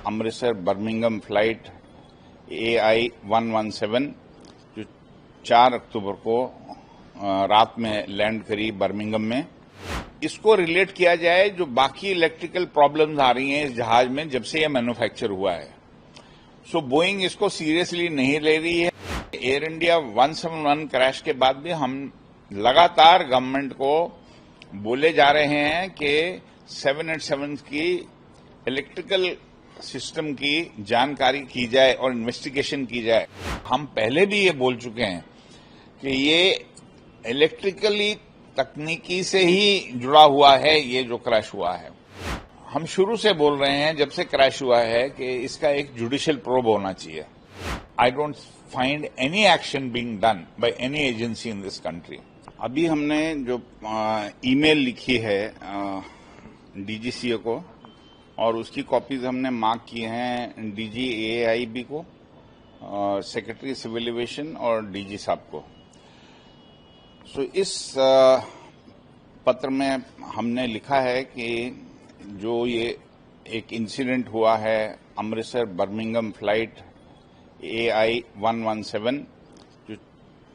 Amritsar Birmingham flight AI 117 जो 4 अक्टूबर को रात में लैंड करी बर्मिंघम में। इसको रिलेट किया जाए जो बाकी इलेक्ट्रिकल प्रॉब्लम्स आ रही हैं इस जहाज में जब से यह मैन्युफैक्चर हुआ है। सो बोइंग इसको सीरियसली नहीं ले रही है। एयर इंडिया 171 क्रैश के बाद भी हम लगातार गवर्नमेंट को बोले जा रहे हैं कि 787 की इलेक्ट्रिकल सिस्टम की जानकारी की जाए और इन्वेस्टिगेशन की जाए। हम पहले भी ये बोल चुके हैं कि ये इलेक्ट्रिकली तकनीकी से ही जुड़ा हुआ है ये जो क्रैश हुआ है। हम शुरू से बोल रहे हैं जब से क्रैश हुआ है कि इसका एक जुडिशियल प्रोब होना चाहिए। I don't find any action being done by any agency in this country. अभी हमने जो ईमेल लिखी है डीजीसीए को और उसकी कॉपीज हमने मार्क की हैं डीजी AIB को, सेक्रेटरी सिविल एविएशन और डीजी साहब को। सो इस पत्र में हमने लिखा है कि जो ये एक इंसिडेंट हुआ है अमृतसर बर्मिंघम फ्लाइट AI 117 जो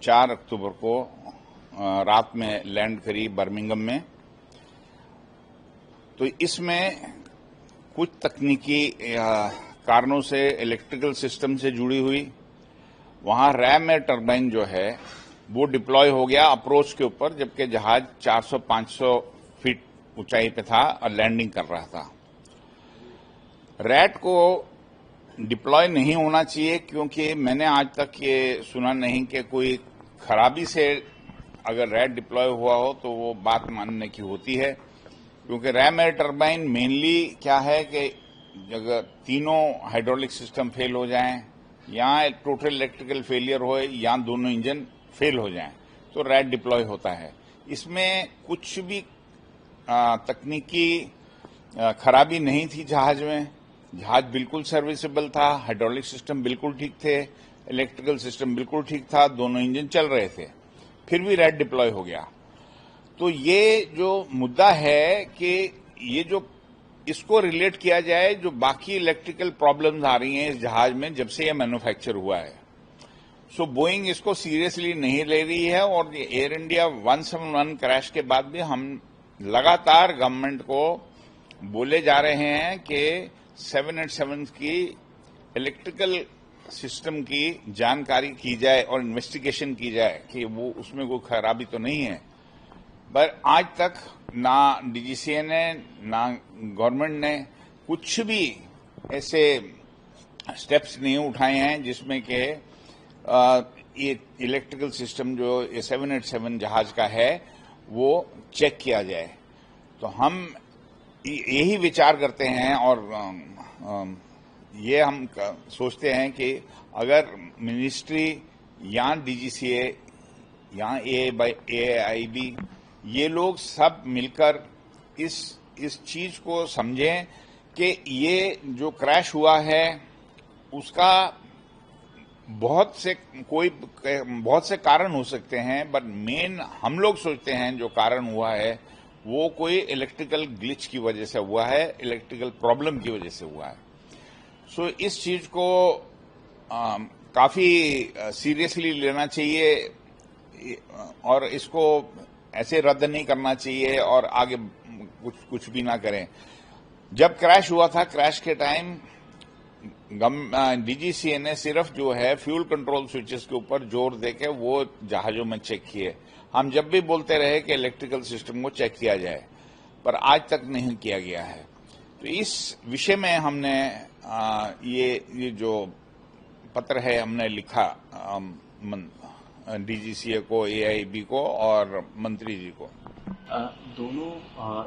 4 अक्टूबर को रात में लैंड करी बर्मिंघम में, तो इसमें कुछ तकनीकी कारणों से इलेक्ट्रिकल सिस्टम से जुड़ी हुई वहां रैम एयर टर्बाइन जो है वो डिप्लॉय हो गया अप्रोच के ऊपर, जबकि जहाज 400-500 फीट ऊंचाई पे था और लैंडिंग कर रहा था। रैट को डिप्लॉय नहीं होना चाहिए क्योंकि मैंने आज तक ये सुना नहीं कि कोई खराबी से अगर रैट डिप्लॉय हुआ हो तो वो बात मानने की होती है, क्योंकि रैम एयर टर्बाइन मेनली क्या है कि अगर तीनों हाइड्रोलिक सिस्टम फेल हो जाएं या टोटल इलेक्ट्रिकल फेलियर हो या दोनों इंजन फेल हो जाएं तो रैट डिप्लॉय होता है। इसमें कुछ भी तकनीकी खराबी नहीं थी जहाज में। जहाज बिल्कुल सर्विसेबल था, हाइड्रोलिक सिस्टम बिल्कुल ठीक थे, इलेक्ट्रिकल सिस्टम बिल्कुल ठीक था, दोनों इंजन चल रहे थे, फिर भी रैट डिप्लॉय हो गया। तो ये जो मुद्दा है कि ये जो इसको रिलेट किया जाए जो बाकी इलेक्ट्रिकल प्रॉब्लम्स आ रही हैं इस जहाज में जब से यह मैन्युफैक्चर हुआ है। सो बोइंग इसको सीरियसली नहीं ले रही है और एयर इंडिया 171 क्रैश के बाद भी हम लगातार गवर्नमेंट को बोले जा रहे हैं कि 787 की इलेक्ट्रिकल सिस्टम की जानकारी की जाए और इन्वेस्टिगेशन की जाए कि वो उसमें कोई खराबी तो नहीं है। पर आज तक ना डीजीसीए ने ना गवर्नमेंट ने कुछ भी ऐसे स्टेप्स नहीं उठाए हैं जिसमें कि ये इलेक्ट्रिकल सिस्टम जो 787 जहाज का है वो चेक किया जाए। तो हम यही विचार करते हैं और ये हम सोचते हैं कि अगर मिनिस्ट्री या डीजीसीए या AIB ये लोग सब मिलकर इस चीज को समझें कि ये जो क्रैश हुआ है उसका बहुत से कारण हो सकते हैं, बट मेन हम लोग सोचते हैं जो कारण हुआ है वो कोई इलेक्ट्रिकल ग्लिच की वजह से हुआ है, इलेक्ट्रिकल प्रॉब्लम की वजह से हुआ है। सो इस चीज को काफी सीरियसली लेना चाहिए और इसको ऐसे रद्द नहीं करना चाहिए और आगे कुछ भी ना करें। जब क्रैश हुआ था, क्रैश के टाइम डीजीसीए ने सिर्फ जो है फ्यूल कंट्रोल स्विचेस के ऊपर जोर देके वो जहाजों में चेक किए। हम जब भी बोलते रहे कि इलेक्ट्रिकल सिस्टम को चेक किया जाए, पर आज तक नहीं किया गया है। तो इस विषय में हमने ये जो पत्र है हमने लिखा डीजीसीए को, AIB को और मंत्री जी को। दोनों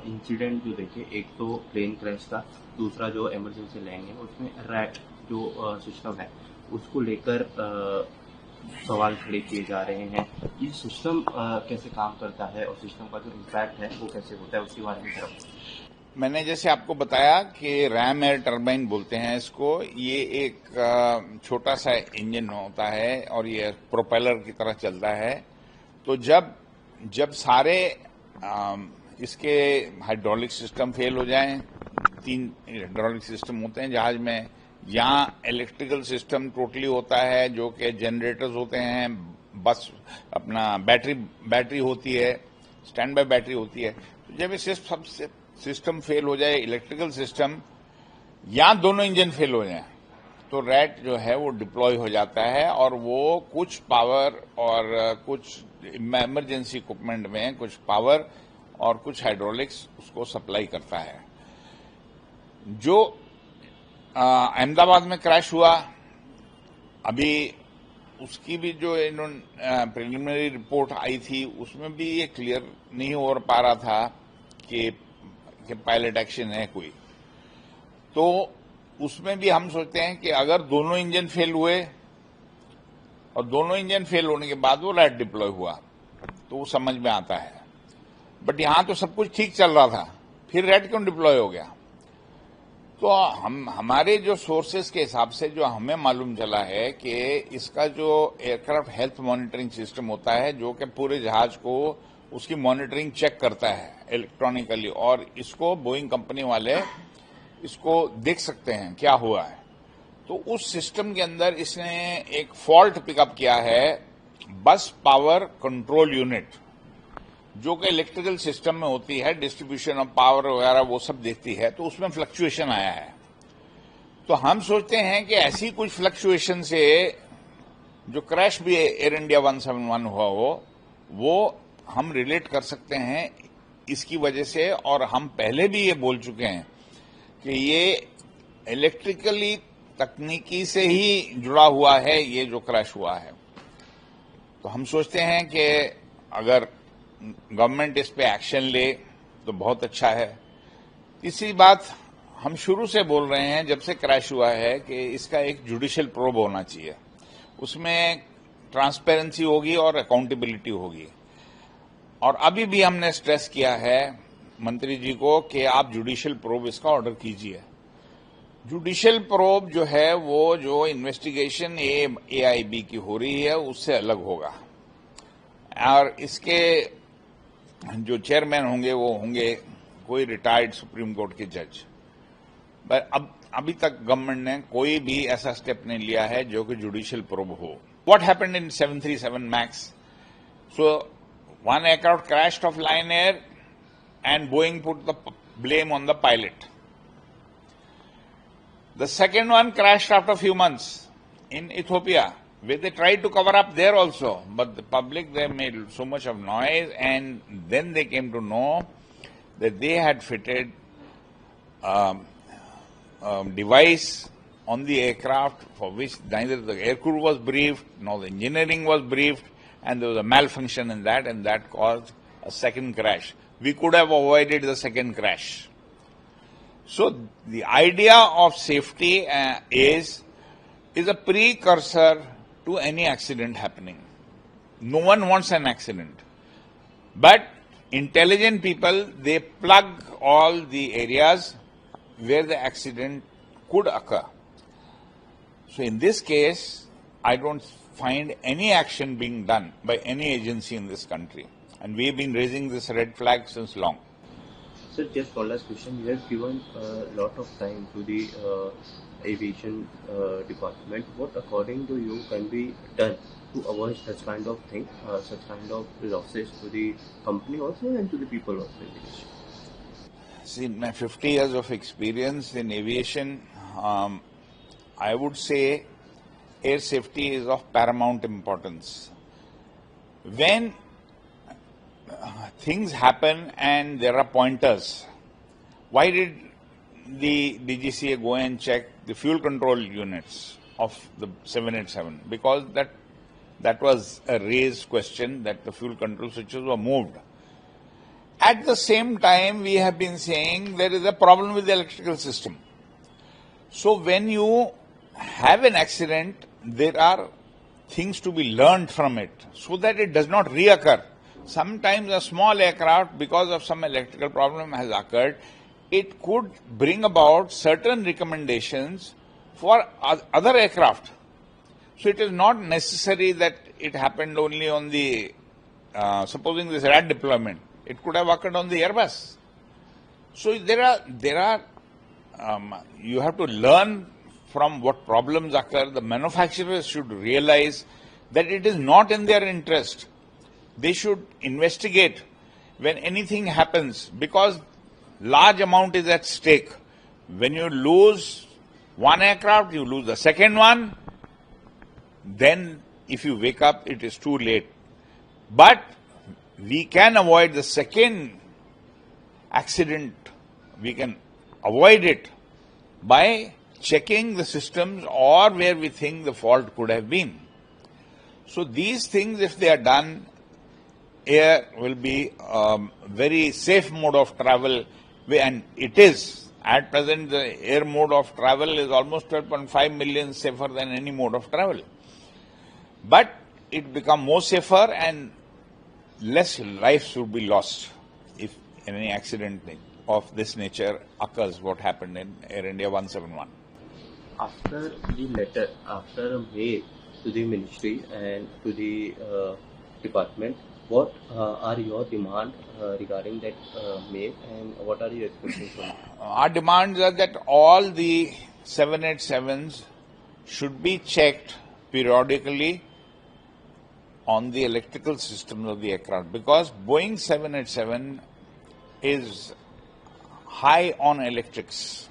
इंसिडेंट जो देखे, एक तो प्लेन क्रैश था, दूसरा जो इमरजेंसी लैंडिंग है उसमें रैट जो सिस्टम है उसको लेकर सवाल खड़े किए जा रहे हैं। ये सिस्टम कैसे काम करता है और सिस्टम का जो इम्पैक्ट है वो कैसे होता है उसके बारे में जरा। मैंने जैसे आपको बताया कि रैम एयर टर्बाइन बोलते हैं इसको। ये एक छोटा सा इंजन होता है और ये प्रोपेलर की तरह चलता है। तो जब सारे इसके हाइड्रोलिक सिस्टम फेल हो जाएं 3 हाइड्रोलिक सिस्टम होते हैं जहाज में। यहाँ इलेक्ट्रिकल सिस्टम टोटली होता है, जो कि जनरेटर्स होते हैं, बस अपना बैटरी होती है, स्टैंड बाय बैटरी होती है। तो जब ये सब सिस्टम फेल हो जाए, इलेक्ट्रिकल सिस्टम, या दोनों इंजन फेल हो जाए, तो रैट जो है वो डिप्लॉय हो जाता है और वो कुछ पावर और कुछ इमरजेंसी इक्विपमेंट में कुछ पावर और कुछ हाइड्रोलिक्स उसको सप्लाई करता है। जो अहमदाबाद में क्रैश हुआ, अभी उसकी भी जो प्रिलिमिनरी रिपोर्ट आई थी, उसमें भी ये क्लियर नहीं हो पा रहा था कि पायलट एक्शन है कोई। तो उसमें भी हम सोचते हैं कि अगर दोनों इंजन फेल हुए और दोनों इंजन फेल होने के बाद वो रैट डिप्लॉय हुआ तो वो समझ में आता है। बट यहां तो सब कुछ ठीक चल रहा था, फिर रैट क्यों डिप्लॉय हो गया? तो हमारे जो सोर्सेस के हिसाब से जो हमें मालूम चला है कि इसका जो एयरक्राफ्ट हेल्थ मॉनिटरिंग सिस्टम होता है, जो कि पूरे जहाज को उसकी मॉनिटरिंग चेक करता है इलेक्ट्रॉनिकली, और इसको बोइंग कंपनी वाले इसको देख सकते हैं क्या हुआ है। तो उस सिस्टम के अंदर इसने एक फॉल्ट पिकअप किया है, बस पावर कंट्रोल यूनिट, जो कि इलेक्ट्रिकल सिस्टम में होती है, डिस्ट्रीब्यूशन ऑफ पावर वगैरह वो सब देखती है। तो उसमें फ्लक्चुएशन आया है। तो हम सोचते हैं कि ऐसी कुछ फ्लक्चुएशन से जो क्रैश भी एयर इंडिया 171 हुआ हो, वो हम रिलेट कर सकते हैं इसकी वजह से। और हम पहले भी ये बोल चुके हैं कि ये इलेक्ट्रिकली तकनीकी से ही जुड़ा हुआ है, ये जो क्रैश हुआ है। तो हम सोचते हैं कि अगर गवर्नमेंट इस पे एक्शन ले तो बहुत अच्छा है। तीसरी बात, हम शुरू से बोल रहे हैं जब से क्रैश हुआ है कि इसका एक जुडिशियल प्रोब होना चाहिए, उसमें ट्रांसपेरेंसी होगी और अकाउंटेबिलिटी होगी। और अभी भी हमने स्ट्रेस किया है मंत्री जी को कि आप जुडिशियल प्रोब इसका ऑर्डर कीजिए। जुडिशियल प्रोब जो है वो जो इन्वेस्टिगेशन AIB की हो रही है उससे अलग होगा, और इसके जो चेयरमैन होंगे वो होंगे कोई रिटायर्ड सुप्रीम कोर्ट के जज। पर अभी तक गवर्नमेंट ने कोई भी ऐसा स्टेप नहीं लिया है जो कि जुडिशियल प्रोब हो। What happened in 737 max? So one aircraft crashed off Lion Air and Boeing put the blame on the pilot. The second one crashed after a few months in Ethiopia, where they tried to cover up there also, but the public, they made so much of noise, and then they came to know that they had fitted device on the aircraft for which neither the aircrew was briefed nor the engineering was briefed, and there was a malfunction in that, and that caused a second crash. We could have avoided the second crash. So the idea of safety is a precursor to any accident happening. No one wants an accident. But intelligent people, they plug all the areas where the accident could occur. So in this case, I don't find any action being done by any agency in this country. And we've been raising this red flag since long. Sir, just one last question. You have given a lot of time to the aviation department. What, according to you, can be done to avoid such kind of thing, such kind of losses to the company also and to the people also? See, in my 50 years of experience in aviation, I would say air safety is of paramount importance. When things happen and there are pointers, why did the DGCA go and check the fuel control units of the 787? Because that was a raised question, that the fuel control switches were moved. At the same time, we have been saying there is a problem with the electrical system. So when you have an accident, there are things to be learned from it so that it does not reoccur. Sometimes a small aircraft, because of some electrical problem has occurred, it could bring about certain recommendations for other aircraft. So it is not necessary that it happened only on the, supposing this RAT deployment, it could have occurred on the Airbus. So there are you have to learn from what problems occur. The manufacturers should realize that it is not in their interest. They should investigate when anything happens, because large amount is at stake. When you lose one aircraft, you lose the second one, then if you wake up, it is too late. But we can avoid the second accident. We can avoid it by checking the systems or where we think the fault could have been. So these things, if they are done, air will be very safe mode of travel, and it is. At present, the air mode of travel is almost 12.5 million safer than any mode of travel. But it become more safer and less lives would be lost if any accident of this nature occurs, what happened in Air India 171. After the letter, after a mail to the ministry and to the department, what are your demands regarding that mail, and what are your expectations? Our demands are that all the 787s should be checked periodically on the electrical systems of the aircraft, because Boeing 787 is high on electrics.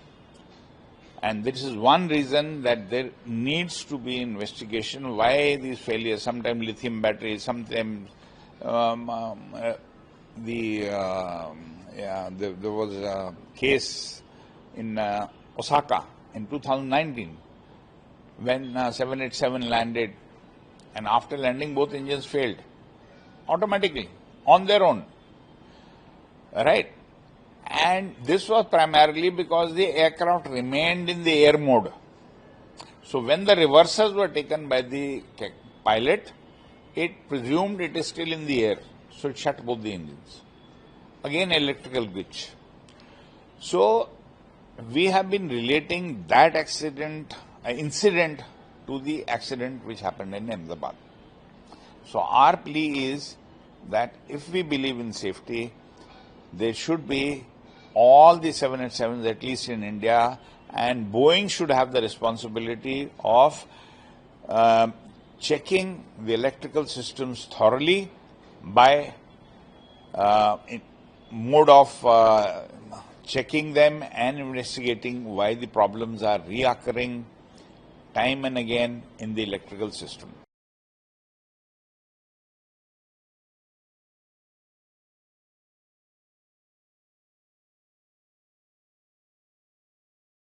And this is one reason that there needs to be investigation why these failures, sometimes lithium batteries, sometimes there was a case in Osaka in 2019 when 787 landed, and after landing both engines failed automatically on their own, right? And this was primarily because the aircraft remained in the air mode. So when the reversals were taken by the pilot, it presumed it is still in the air, so it shut both the engines. Again, electrical glitch. So we have been relating that incident to the accident which happened in Ahmedabad. So our plea is that if we believe in safety, there should be all the 787s, at least in India, and Boeing should have the responsibility of checking the electrical systems thoroughly by mode of checking them and investigating why the problems are reoccurring time and again in the electrical system.